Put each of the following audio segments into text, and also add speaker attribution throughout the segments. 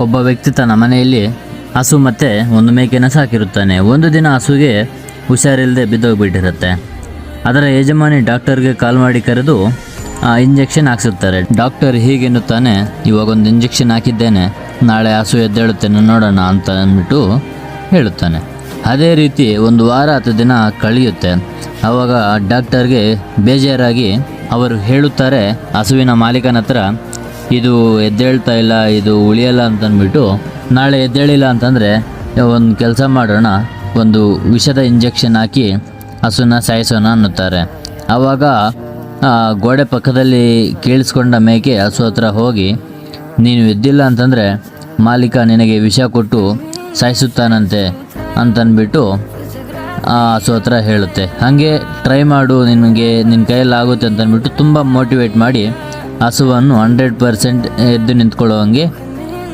Speaker 1: ಒಬ್ಬ ವ್ಯಕ್ತಿ ತನ್ನ ಮನೆಯಲ್ಲಿ ಹಸು ಮತ್ತು ಒಂದು ಮೇಕೆನ ಸಾಕಿರುತ್ತಾನೆ. ಒಂದು ದಿನ ಹಸುಗೆ ಹುಷಾರಿಲ್ಲದೆ ಬಿದ್ದೋಗ್ಬಿಟ್ಟಿರುತ್ತೆ. ಅದರ ಯಜಮಾನಿ ಡಾಕ್ಟರ್ಗೆ ಕಾಲ್ ಮಾಡಿ ಕರೆದು ಇಂಜೆಕ್ಷನ್ ಹಾಕ್ಸುತ್ತಾರೆ. ಡಾಕ್ಟರ್ ಹೀಗೆನ್ನುತ್ತಾನೆ, ಇವಾಗೊಂದು ಇಂಜೆಕ್ಷನ್ ಹಾಕಿದ್ದೇನೆ, ನಾಳೆ ಹಸು ಎದ್ದೇಳುತ್ತೇನೆ ನೋಡೋಣ ಅಂತ ಅಂದ್ಬಿಟ್ಟು ಹೇಳುತ್ತಾನೆ. ಅದೇ ರೀತಿ 1 ವಾರ 10 ದಿನ ಕಳೆಯುತ್ತೆ. ಆವಾಗ ಡಾಕ್ಟರ್ಗೆ ಬೇಜಾರಾಗಿ ಅವರು ಹೇಳುತ್ತಾರೆ ಹಸುವಿನ ಮಾಲೀಕನ ಹತ್ರ, ಇದು ಎದ್ದೇಳ್ತಾ ಇಲ್ಲ, ಇದು ಉಳಿಯಲ್ಲ ಅಂತಂದ್ಬಿಟ್ಟು, ನಾಳೆ ಎದ್ದೇಳಿಲ್ಲ ಅಂತಂದರೆ ಒಂದು ಕೆಲಸ ಮಾಡೋಣ, ಒಂದು ವಿಷದ ಇಂಜೆಕ್ಷನ್ ಹಾಕಿ ಹಸುನ ಸಾಯಿಸೋಣ ಅನ್ನುತ್ತಾರೆ. ಆವಾಗ ಗೋಡೆ ಪಕ್ಕದಲ್ಲಿ ಕೇಳಿಸ್ಕೊಂಡ ಮೇಕೆ ಹಸು ಹತ್ರ ಹೋಗಿ, ನೀನು ಎದ್ದಿಲ್ಲ ಅಂತಂದರೆ ಮಾಲೀಕ ನಿನಗೆ ವಿಷ ಕೊಟ್ಟು ಸಾಯಿಸುತ್ತಾನಂತೆ ಅಂತಂದ್ಬಿಟ್ಟು ಹಸು ಹತ್ರ ಹೇಳುತ್ತೆ. ಹಾಗೆ ಟ್ರೈ ಮಾಡು, ನಿನ್ನ ಕೈಯಲ್ಲಾಗುತ್ತೆ ಅಂತಂದ್ಬಿಟ್ಟು ತುಂಬ ಮೋಟಿವೇಟ್ ಮಾಡಿ ಹಸುವನ್ನು 100% ಎದ್ದು ನಿಂತ್ಕೊಳ್ಳೋವಂಗೆ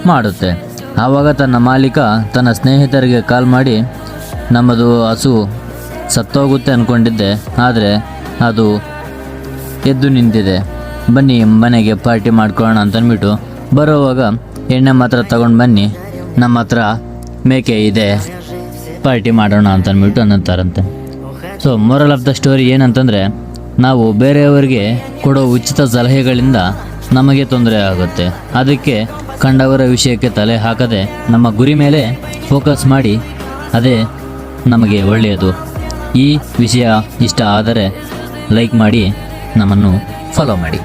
Speaker 1: ಮಾಡುತ್ತೆ. ಆವಾಗ ತನ್ನ ಮಾಲೀಕ ತನ್ನ ಸ್ನೇಹಿತರಿಗೆ ಕಾಲ್ ಮಾಡಿ, ನಮ್ಮದು ಹಸು ಸತ್ತೋಗುತ್ತೆ ಅಂದ್ಕೊಂಡಿದ್ದೆ, ಆದರೆ ಅದು ಎದ್ದು ನಿಂತಿದೆ, ಬನ್ನಿ ಮನೆಗೆ ಪಾರ್ಟಿ ಮಾಡ್ಕೊಳ್ಳೋಣ ಅಂತಂದ್ಬಿಟ್ಟು ಬರೋವಾಗ ಎಣ್ಣೆ ಮಾತ್ರ ತಗೊಂಡು ಬನ್ನಿ, ನಮ್ಮ ಹತ್ರ ಮೇಕೆ ಇದೆ, ಪಾರ್ಟಿ ಮಾಡೋಣ ಅಂತಂದ್ಬಿಟ್ಟು ಅನ್ನುತ್ತಾರಂತೆ. So moral of the story ಏನಂತಂದರೆ, ನಾವು ಬೇರೆಯವರಿಗೆ ಕೊಡೋ ಉಚಿತ ಸಲಹೆಗಳಿಂದ ನಮಗೆ ತೊಂದರೆ ಆಗುತ್ತೆ. ಅದಕ್ಕೆ ಕಂಡವರ ವಿಷಯಕ್ಕೆ ತಲೆ ಹಾಕದೆ ನಮ್ಮ ಗುರಿ ಮೇಲೆ ಫೋಕಸ್ ಮಾಡಿ, ಅದೇ ನಮಗೆ ಒಳ್ಳೆಯದು. ಈ ವಿಷಯ ಇಷ್ಟ ಆದರೆ ಲೈಕ್ ಮಾಡಿ, ನಮ್ಮನ್ನು ಫಾಲೋ ಮಾಡಿ.